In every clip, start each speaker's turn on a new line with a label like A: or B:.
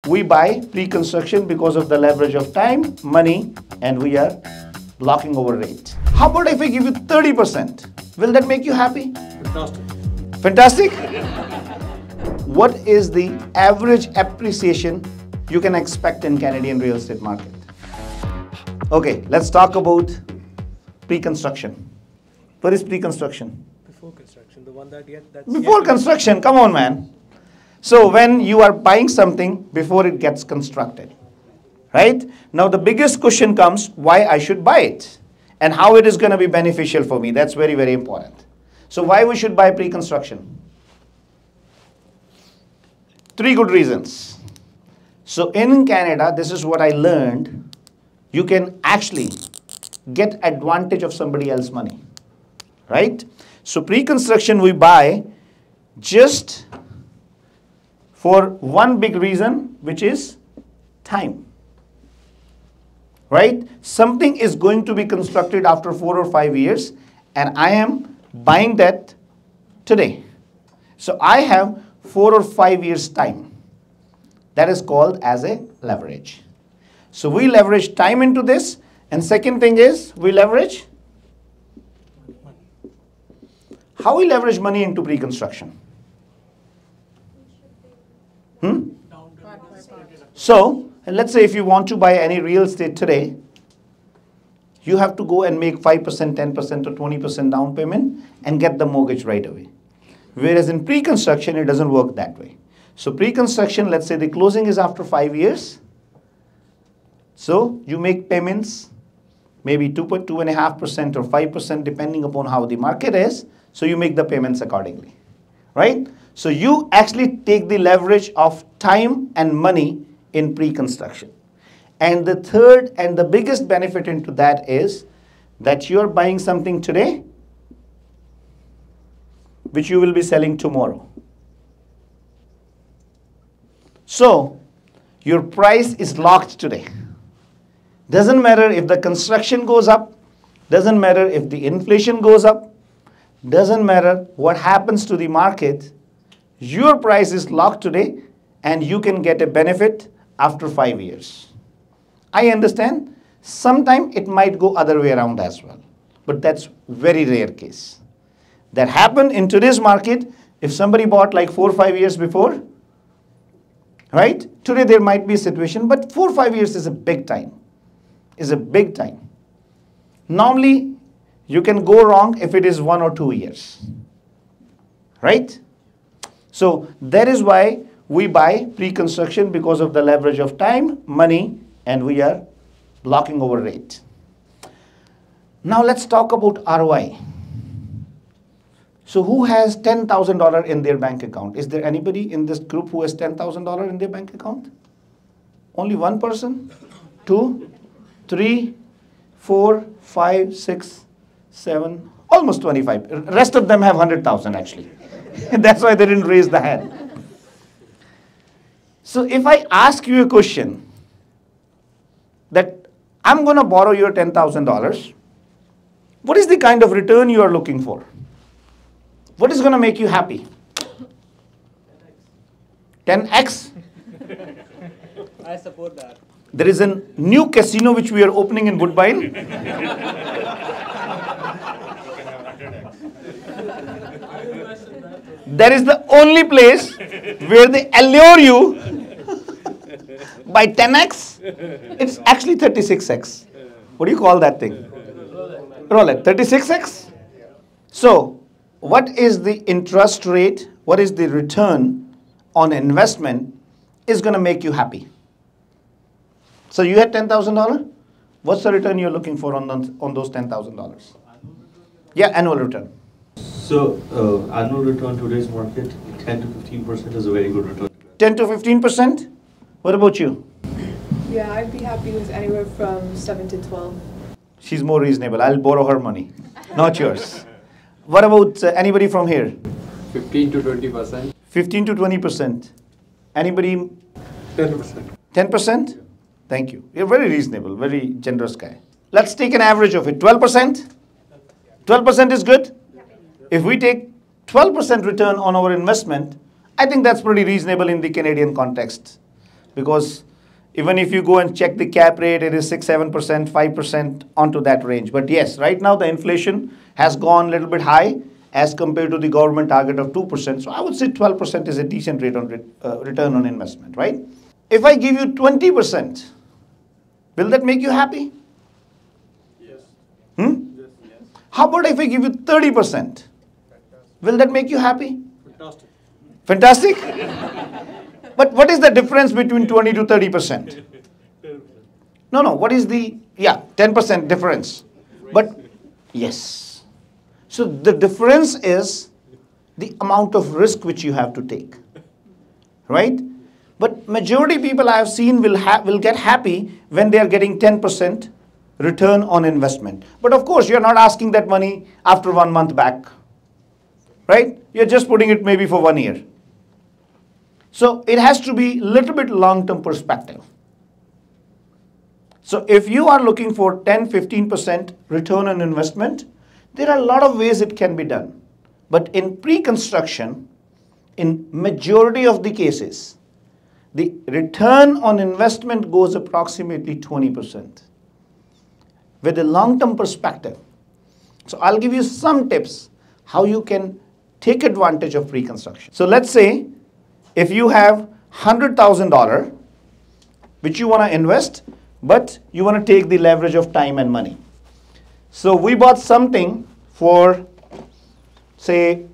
A: we buy pre-construction because of the leverage of time, money, and we are blocking over rate. How about if I give you 30%? Will that make you happy?
B: Fantastic.
A: Fantastic? What is the average appreciation you can expect in Canadian real estate market? Okay, let's talk about pre-construction. What is pre-construction?
B: Before construction, the one that's
A: Before construction, come on, man. So when you are buying something before it gets constructed, right? Now the biggest question comes, why I should buy it and how it is going to be beneficial for me. That's very, very important. So why we should buy pre-construction? 3 good reasons. So in Canada, this is what I learned. You can actually get advantage of somebody else's money, right? So pre-construction we buy just for one big reason, which is time, right? Something is going to be constructed after 4 or 5 years, and I am buying that today. So I have 4 or 5 years time. That is called as a leverage. So we leverage time into this, and second thing is we leverage. How we leverage money into pre-construction? So, let's say if you want to buy any real estate today, you have to go and make 5%, 10% or 20% down payment and get the mortgage right away. Whereas in pre-construction, it doesn't work that way. So pre-construction, let's say the closing is after 5 years. So you make payments, maybe 2.5% or 5% depending upon how the market is. So you make the payments accordingly, right? So you actually take the leverage of time and money in pre-construction. And the third and the biggest benefit into that is that you're buying something today which you will be selling tomorrow. So your price is locked today. Doesn't matter if the construction goes up, doesn't matter if the inflation goes up, doesn't matter what happens to the market, your price is locked today and you can get a benefit after 5 years. I understand sometime it might go other way around as well, but that's very rare case. That happened in today's market. If somebody bought like 4 or 5 years before, right? Today there might be a situation, but 4 or 5 years is a big time. Is a big time. Normally, you can go wrong if it is 1 or 2 years, right? So that is why we buy pre-construction because of the leverage of time, money, and we are blocking over rate. Now let's talk about ROI. So who has $10,000 in their bank account? Is there anybody in this group who has $10,000 in their bank account? Only one person? 2, 3, 4, 5, 6, 7, almost 25. Rest of them have 100,000 actually. That's why they didn't raise the hand. So if I ask you a question that I'm going to borrow your $10,000, what is the kind of return you are looking for? What is going to make you happy? 10x?
B: I support that.
A: There is a new casino which we are opening in Woodbine. That is the only place where they allure you by 10x. It's actually 36x. What do you call that thing? Roulette. 36x? So, what is the interest rate? What is the return on investment is going to make you happy? So you had $10,000. What's the return you're looking for on those $10,000? Yeah, annual return.
C: So annual return today's market, 10 to 15% is a very good return.
A: 10 to 15%? What about you?
D: Yeah, I'd be happy with anywhere from 7 to 12.
A: She's more reasonable. I'll borrow her money, not yours. What about anybody from here?
E: 15 to 20%.
A: 15 to 20%. Anybody?
E: 10%.
A: 10%? Thank you. You're very reasonable, very generous guy. Let's take an average of it. 12%? 12% is good? If we take 12% return on our investment, I think that's pretty reasonable in the Canadian context. because even if you go and check the cap rate, it is 6, 7%, 5% onto that range. But yes, right now the inflation has gone a little bit high as compared to the government target of 2%. So I would say 12% is a decent rate on return on investment, right? If I give you 20%, will that make you happy?
E: Yes.
A: How about if I give you 30%? Will that make you happy?
E: Fantastic.
A: Fantastic? But what is the difference between 20 to 30%? No, what is the, 10% difference. But, yes. So the difference is the amount of risk which you have to take, right? But majority people I have seen will get happy when they are getting 10% return on investment. But of course, you're not asking that money after 1 month back, right? You're just putting it maybe for 1 year. So it has to be a little bit long-term perspective. So if you are looking for 10-15% return on investment, there are a lot of ways it can be done. But in pre-construction, in majority of the cases, the return on investment goes approximately 20% with a long-term perspective. So I'll give you some tips how you can take advantage of pre-construction. So let's say if you have $100,000 which you want to invest, but you want to take the leverage of time and money. So we bought something for, say,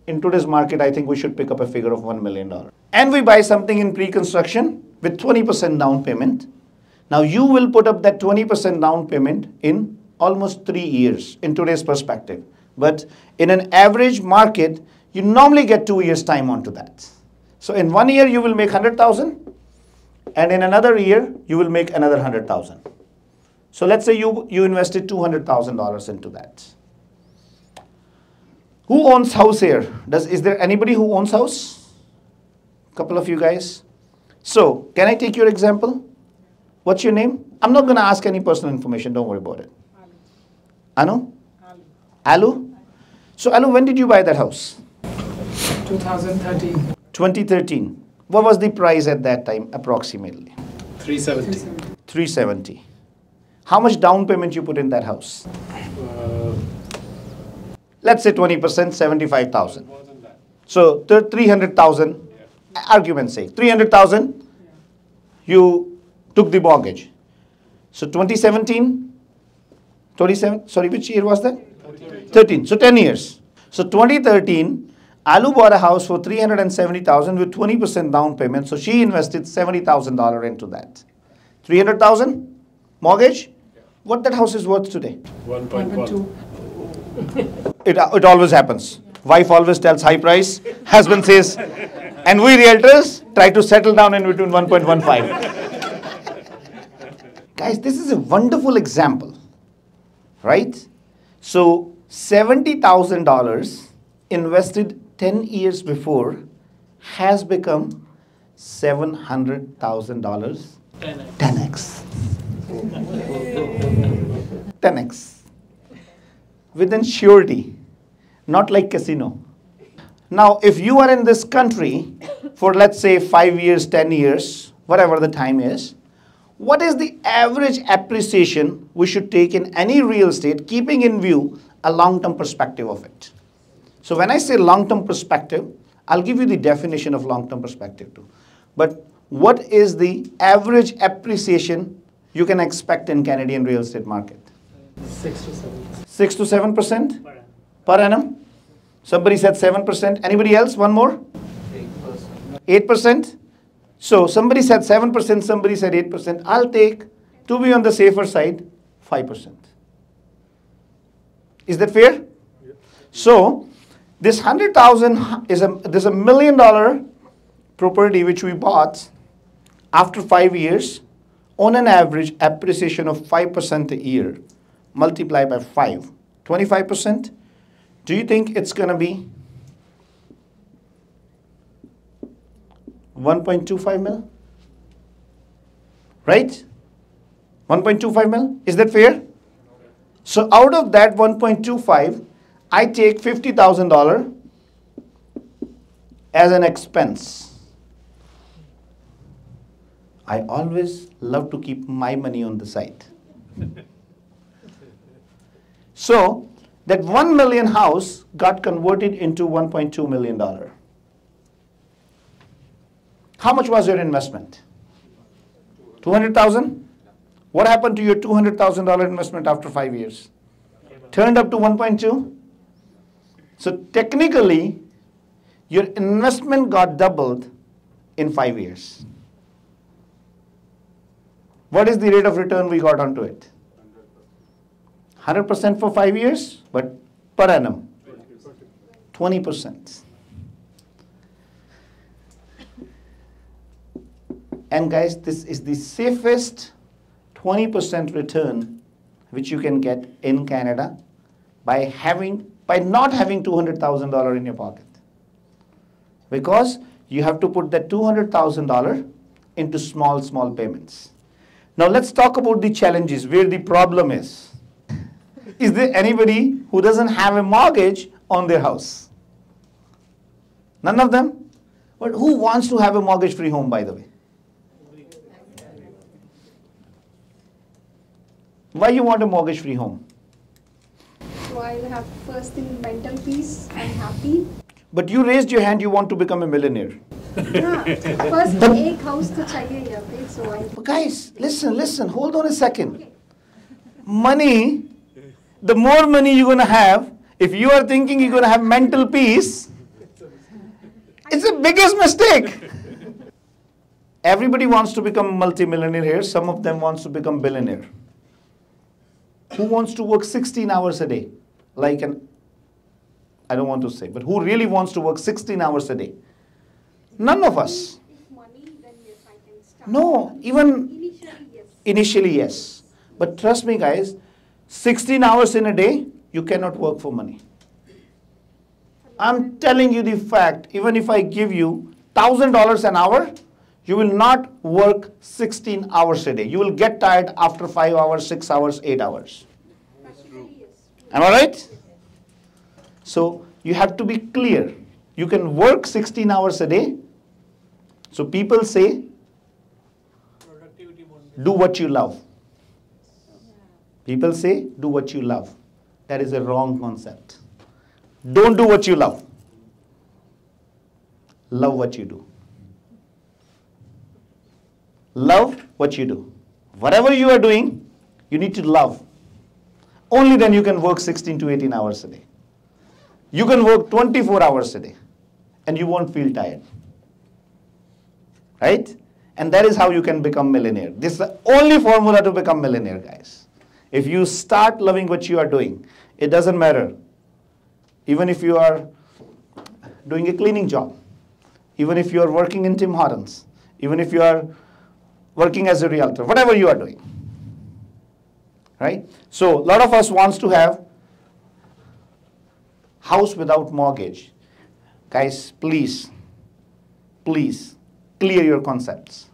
A: in today's market, I think we should pick up a figure of $1 million. And we buy something in pre-construction with 20% down payment. Now you will put up that 20% down payment in almost 3 years in today's perspective. But in an average market, you normally get 2 years time onto that. So in 1 year, you will make 100,000, and in another year, you will make another 100,000. So let's say you invested $200,000 into that. Who owns house here? Is there anybody who owns house? Couple of you guys. So can I take your example? What's your name? I'm not going to ask any personal information. Don't worry about it. Anu? Alu? So Alu, when did you buy that house?
F: 2013.
A: 2013. What was the price at that time approximately?
E: 370.
A: 370. How much down payment you put in that house? Let's say 20%, 75,000.
E: More than that.
A: So 300,000, argument's sake, 300,000, you took the mortgage. So 2017, 27, sorry, which year was that? 13. So 10 years. So 2013, Alu bought a house for 370,000 with 20% down payment. So she invested $70,000 into that. 300,000 mortgage. What that house is worth today?
E: 1.1.
A: It always happens. Wife always tells high price. Husband says, and we realtors try to settle down in between 1.15. Guys, this is a wonderful example, right? So $70,000 invested 10 years before has become $700,000. 10x. 10x. Within surety, not like casino. Now, if you are in this country for, let's say, 5 years, 10 years, whatever the time is, what is the average appreciation we should take in any real estate, keeping in view a long-term perspective of it? So when I say long-term perspective, I'll give you the definition of long-term perspective too. But what is the average appreciation you can expect in Canadian real estate market?
B: 6 to 7.
A: 6 to 7% per annum. Somebody said 7%. Anybody else? One more? 8%. So somebody said 7%, somebody said 8%. I'll take, to be on the safer side, 5%. Is that fair? So this 100,000 is there's $1 million property which we bought after 5 years on an average appreciation of 5% a year. Multiply by 5, 25%. Do you think it's going to be 1.25 mil? Right? 1.25 mil? Is that fair? So out of that 1.25, I take $50,000 as an expense. I always love to keep my money on the side. So that 1 million house got converted into $1.2 million. How much was your investment? 200,000? What happened to your $200,000 investment after 5 years? Turned up to 1.2? So technically, your investment got doubled in 5 years. What is the rate of return we got onto it? 100% for 5 years, but per annum, 20%. And guys, this is the safest 20% return which you can get in Canada by not having $200,000 in your pocket. Because you have to put that $200,000 into small payments. Now let's talk about the challenges, where the problem is. Is there anybody who doesn't have a mortgage on their house? None of them? But who wants to have a mortgage-free home, by the way? Why you want a mortgage-free home?
G: So I will have first thing mental peace. I'm happy.
A: But you raised your hand, you want to become a millionaire.
G: Yeah. First एक house तो चाहिए ही है, so I.
A: But guys, listen, hold on a second. Money, the more money you're going to have, if you are thinking you're going to have mental peace, it's the biggest mistake. Everybody wants to become multi-millionaire here. Some of them wants to become billionaire. Who wants to work 16 hours a day? I don't want to say, but who really wants to work 16 hours a day? None of us.
G: If money, then yes, I can start.
A: No, even
G: Initially, yes.
A: initially, yes. But trust me, guys, 16 hours in a day, you cannot work for money. I'm telling you the fact, even if I give you $1,000 an hour, you will not work 16 hours a day. You will get tired after 5 hours, 6 hours, 8 hours.
G: Practically, yes.
A: Am I right? So you have to be clear. You can work 16 hours a day. So people say,
B: Productivity won't be.
A: do what you love. People say, do what you love. That is a wrong concept. Don't do what you love. Love what you do. Love what you do. Whatever you are doing, you need to love. Only then you can work 16 to 18 hours a day. You can work 24 hours a day and you won't feel tired. Right? And that is how you can become millionaire. This is the only formula to become millionaire, guys. If you start loving what you are doing, it doesn't matter. Even if you are doing a cleaning job, even if you are working in Tim Hortons, even if you are working as a realtor, whatever you are doing. Right? So a lot of us wants to have house without mortgage. Guys, please clear your concepts.